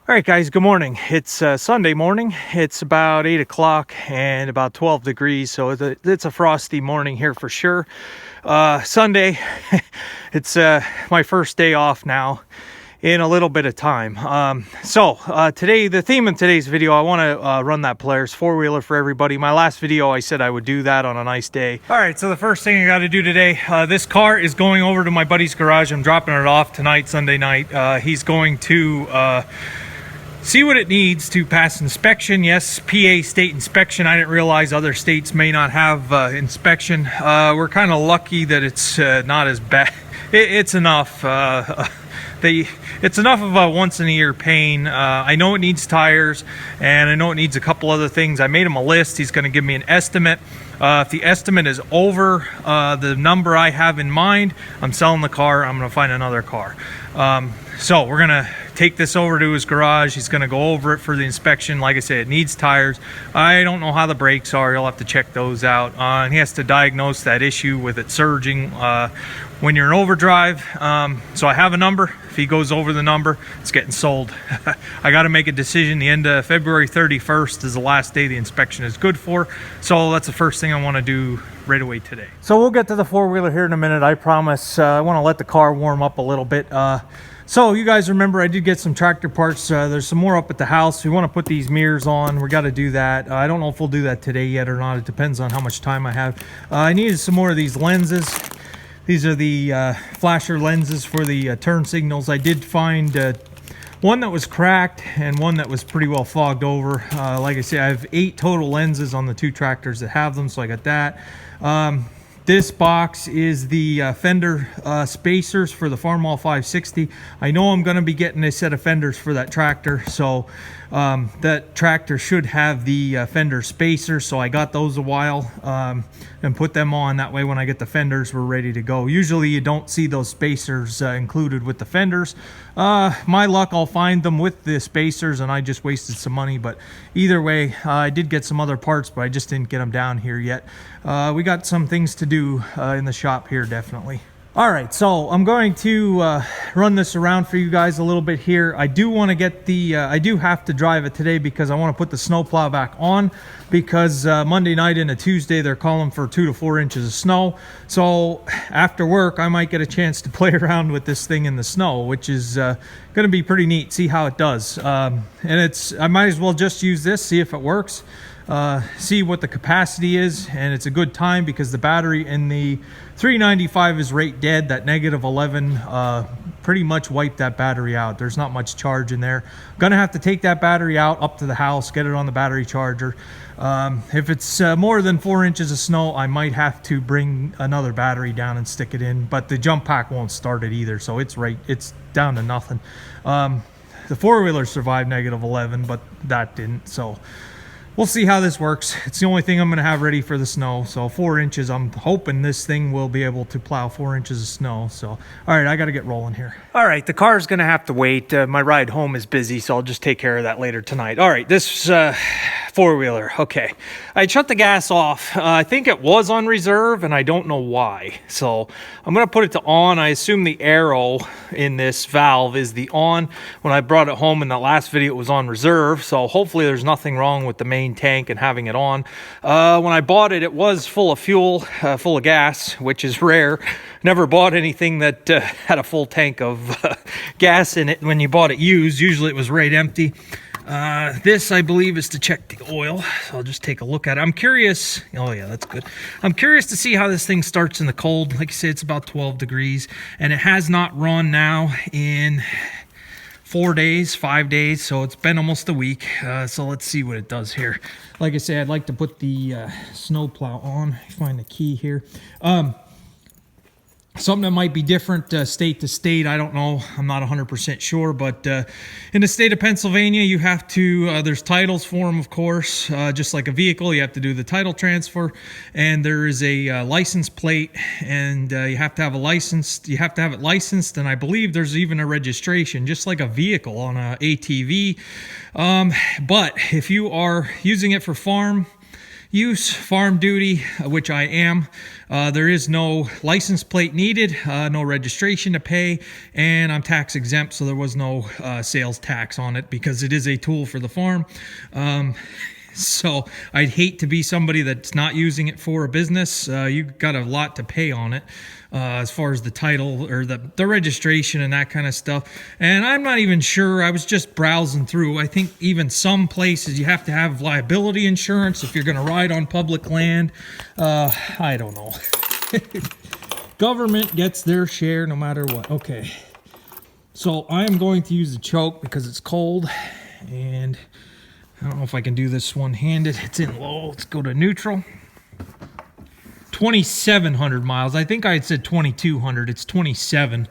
All right, guys, good morning. It's Sunday morning. It's about 8 o'clock and about 12 degrees, so it's a frosty morning here for sure. Sunday, it's my first day off now in a little bit of time. Today, the theme of today's video, I want to run that Polaris four-wheeler for everybody. My last video, I said I would do that on a nice day. All right, so the first thing I got to do today, this car is going over to my buddy's garage. I'm dropping it off tonight, Sunday night. He's going to see what it needs to pass inspection. Yes, PA state inspection. I didn't realize other states may not have inspection. We're kind of lucky that it's not as bad. It's enough. It's enough of a once-in-a-year pain. I know it needs tires, and I know it needs a couple other things. I made him a list. He's going to give me an estimate. If the estimate is over the number I have in mind, I'm selling the car. I'm going to find another car. So we're going to take this over to his garage. He's going to go over it for the inspection. Like I said, it needs tires. I don't know how the brakes are. He'll have to check those out. And he has to diagnose that issue with it surging when you're in overdrive. So I have a number. If he goes over the number, it's getting sold. I got to make a decision. The end of February 31st is the last day the inspection is good for. So that's the first thing I want to do right away today. So we'll get to the four-wheeler here in a minute, I promise. I want to let the car warm up a little bit. So you guys remember I did get some tractor parts. There's some more up at the house. We want to put these mirrors on. We got to do that. I don't know if we'll do that today yet or not. It depends on how much time I have. I needed some more of these lenses. These are the flasher lenses for the turn signals. I did find one that was cracked and one that was pretty well fogged over. Like I said, I have 8 total lenses on the 2 tractors that have them, so I got that. This box is the fender spacers for the Farmall 560. I know I'm going to be getting a set of fenders for that tractor, so that tractor should have the fender spacers, so I got those a while and put them on. That way when I get the fenders, we're ready to go. Usually you don't see those spacers included with the fenders. My luck, I'll find them with the spacers, and I just wasted some money, but either way, I did get some other parts, but I just didn't get them down here yet. We got some things to do in the shop here, definitely. All right, so I'm going to run this around for you guys a little bit here. I do want to get the, I do have to drive it today because I want to put the snow plow back on, because Monday night into Tuesday, they're calling for 2 to 4 inches of snow. So after work, I might get a chance to play around with this thing in the snow, which is going to be pretty neat, see how it does. And I might as well just use this, see if it works. See what the capacity is, and it's a good time because the battery in the 395 is right dead. That -11 pretty much wiped that battery out. There's not much charge in there. I'm gonna have to take that battery out up to the house, get it on the battery charger. If it's more than 4 inches of snow, I might have to bring another battery down and stick it in, but the jump pack won't start it either, so it's down to nothing. The four-wheeler survived -11, but that didn't, so we'll see how this works. It's the only thing I'm going to have ready for the snow. So 4 inches, I'm hoping this thing will be able to plow 4 inches of snow. So, all right, I got to get rolling here. All right, the car's going to have to wait. My ride home is busy, so I'll just take care of that later tonight. All right, this four-wheeler. Okay, I shut the gas off. I think it was on reserve, and I don't know why. So I'm going to put it to on. I assume the arrow in this valve is the on. When I brought it home in the last video, it was on reserve. So hopefully there's nothing wrong with the main tank and having it on. When I bought it, it was full of fuel, full of gas, which is rare. Never bought anything that had a full tank of gas in it when you bought it used. Usually it was right empty. This, I believe, is to check the oil. So I'll just take a look at it. I'm curious. Oh, yeah, that's good. I'm curious to see how this thing starts in the cold. Like I said, it's about 12 degrees, and it has not run now in 4 days, 5 days, so it's been almost a week. So let's see what it does here. Like I said, I'd like to put the snow plow on. Find the key here. Something that might be different state to state, I don't know. I'm not 100% sure, but in the state of Pennsylvania, you have to, there's titles for them, of course. Just like a vehicle, you have to do the title transfer, and there is a license plate, and you have to have a license. You have to have it licensed, and I believe there's even a registration, just like a vehicle on a ATV. But if you are using it for farm, use, farm duty, which I am. There is no license plate needed, no registration to pay, and I'm tax exempt, so there was no sales tax on it because it is a tool for the farm. So I'd hate to be somebody that's not using it for a business. You got a lot to pay on it as far as the title or the registration and that kind of stuff. And I'm not even sure. I was just browsing through. I think even some places you have to have liability insurance if you're going to ride on public land. I don't know. Government gets their share no matter what. Okay. So I am going to use the choke because it's cold, and I don't know if I can do this one-handed. It's in low. Let's go to neutral. 2,700 miles. I think I had said 2,200. It's 27.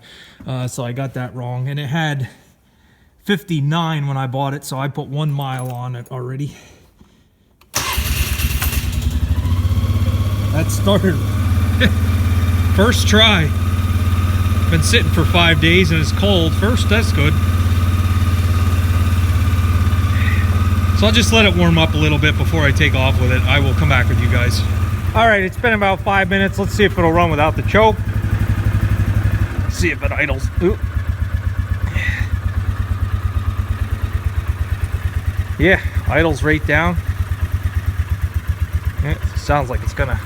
So I got that wrong. And it had 59 when I bought it, so I put 1 mile on it already. That started. First try. Been sitting for 5 days and it's cold. First, that's good. So I'll just let it warm up a little bit before I take off with it. I will come back with you guys. All right, it's been about 5 minutes. Let's see if it'll run without the choke. See if it idles. Ooh. Yeah, idles right down. It sounds like it's gonna.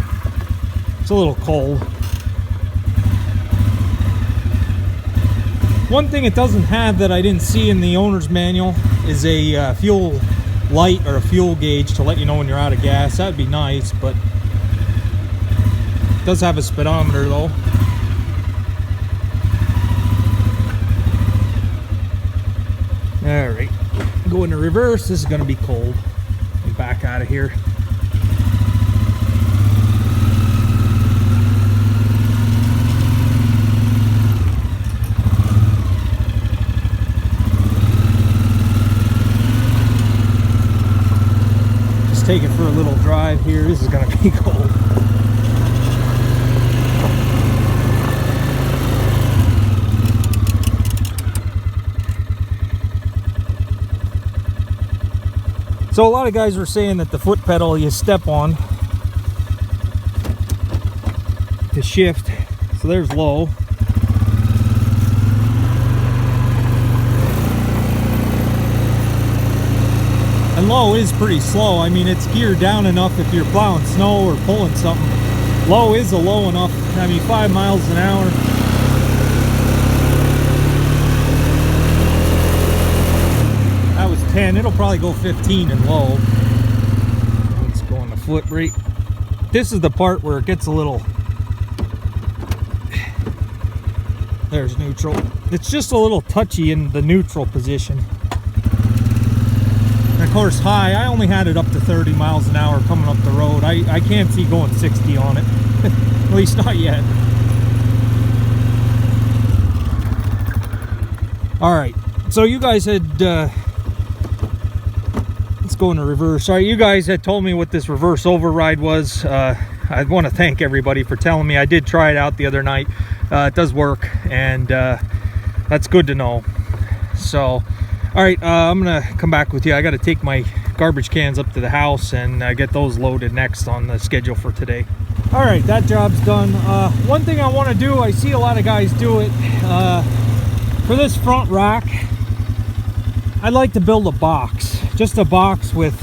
It's a little cold. One thing it doesn't have that I didn't see in the owner's manual is a fuel light or a fuel gauge to let you know when you're out of gas. That'd be nice, but it does have a speedometer though. All right, go into reverse. This is going to be cold. Get back out of here. Take it for a little drive here. This is going to be cold. So a lot of guys were saying that the foot pedal you step on to shift. So there's low. And low is pretty slow. I mean, it's geared down enough if you're plowing snow or pulling something. Low is a low enough. I mean, 5 miles an hour. That was 10. It'll probably go 15 in low. Let's go on the foot brake. This is the part where it gets a little. There's neutral. It's just a little touchy in the neutral position. And of course, high, I only had it up to 30 miles an hour coming up the road. I can't see going 60 on it. At least not yet. All right, so you guys had, let's go into reverse. All right, you guys had told me what this reverse override was. I want to thank everybody for telling me. I did try it out the other night. It does work, and that's good to know. So, all right, I'm gonna come back with you. I got to take my garbage cans up to the house and get those loaded next on the schedule for today. All right, that job's done. One thing I want to do, I see a lot of guys do it. For this front rack, I'd like to build a box. Just a box with,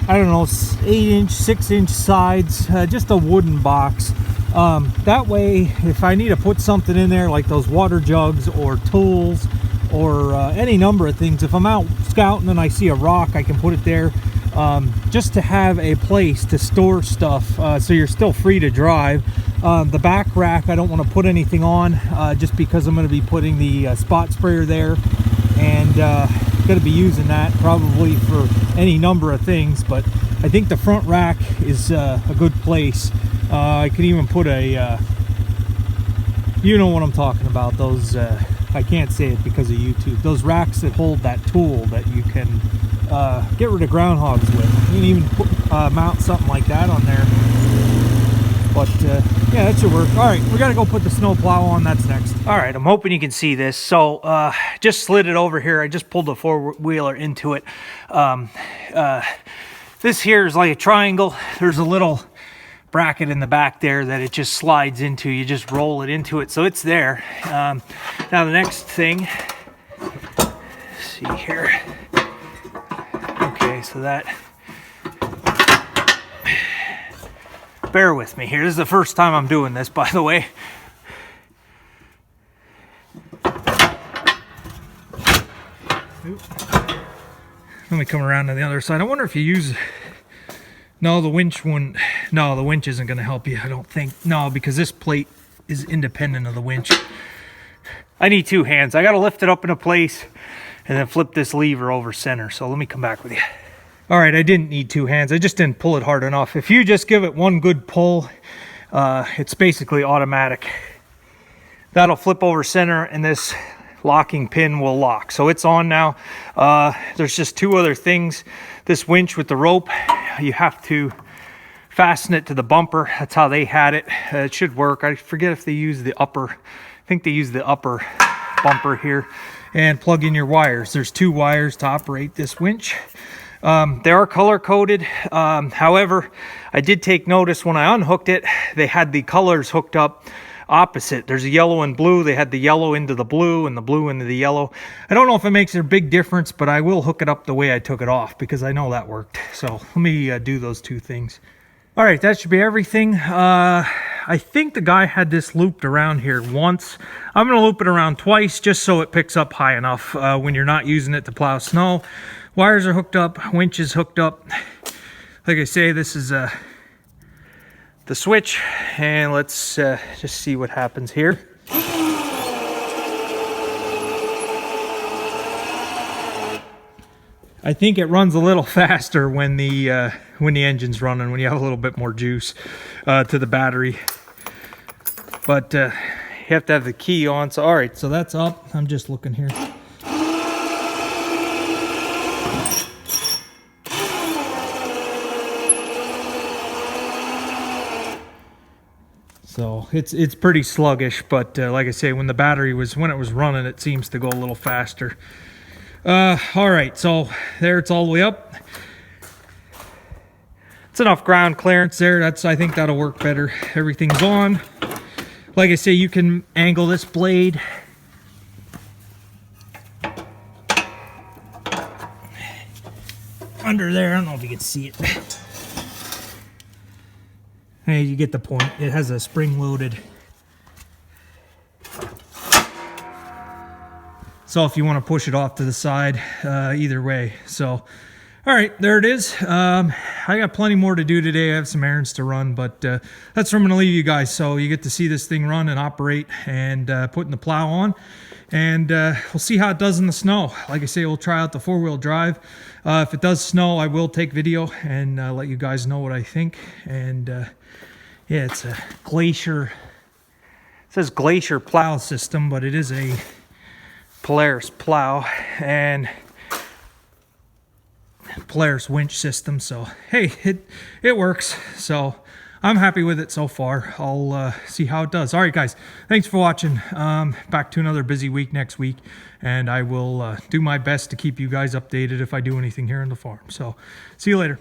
I don't know, 8-inch, 6-inch sides, just a wooden box. That way, if I need to put something in there, like those water jugs or tools, or any number of things, if I'm out scouting and I see a rock, I can put it there, just to have a place to store stuff, so you're still free to drive. The back rack I don't want to put anything on, just because I'm going to be putting the spot sprayer there, and going to be using that probably for any number of things. But I think the front rack is a good place. I can even put a you know what I'm talking about, those I can't say it because of YouTube. Those racks that hold that tool that you can get rid of groundhogs with. You can even put, mount something like that on there. But yeah, that should work. All right, we got to go put the snow plow on. That's next. All right, I'm hoping you can see this. So just slid it over here. I just pulled the four-wheeler into it. This here is like a triangle. There's a little bracket in the back there that it just slides into. You just roll it into it, so it's there. Now the next thing, let's see here. Okay, so that, bear with me here. This is the first time I'm doing this, by the way. Let me come around to the other side. I wonder if you use, no, the winch wouldn't, no, the winch isn't going to help you, I don't think. No, because this plate is independent of the winch. I need two hands. I got to lift it up into place and then flip this lever over center. So let me come back with you. All right, I didn't need two hands. I just didn't pull it hard enough. If you just give it one good pull, it's basically automatic. That'll flip over center and this locking pin will lock. So it's on now. There's just two other things. This winch with the rope, you have to fasten it to the bumper. That's how they had it. It should work. I forget if they use the upper. I think they use the upper bumper here. And plug in your wires. There's two wires to operate this winch. They are color coded. However, I did take notice when I unhooked it, they had the colors hooked up opposite. There's a yellow and blue. They had the yellow into the blue and the blue into the yellow. I don't know if it makes a big difference, but I will hook it up the way I took it off because I know that worked. So let me do those two things. All right, that should be everything. I think the guy had this looped around here once. I'm going to loop it around twice just so it picks up high enough when you're not using it to plow snow. Wires are hooked up, winch is hooked up. Like I say, this is the switch, and let's just see what happens here. I think it runs a little faster when the engine's running, when you have a little bit more juice to the battery. But you have to have the key on. So all right, so that's up. I'm just looking here. So it's pretty sluggish, but like I say, when it was running, it seems to go a little faster. All right, so there, it's all the way up. It's enough ground clearance there. I think that'll work better. Everything's on. Like I say, you can angle this blade. Under there, I don't know if you can see it. Hey, you get the point. It has a spring-loaded. So if you want to push it off to the side, either way. So, all right, there it is. I got plenty more to do today. I have some errands to run, but that's where I'm going to leave you guys. So you get to see this thing run and operate and putting the plow on. And we'll see how it does in the snow. Like I say, we'll try out the four-wheel drive. If it does snow, I will take video and let you guys know what I think. And yeah, it's a Glacier. It says Glacier plow system, but it is a Polaris plow and Polaris winch system. So hey, it works. So I'm happy with it so far. I'll see how it does. All right, guys, thanks for watching. Back to another busy week next week, and I will do my best to keep you guys updated if I do anything here on the farm. So see you later.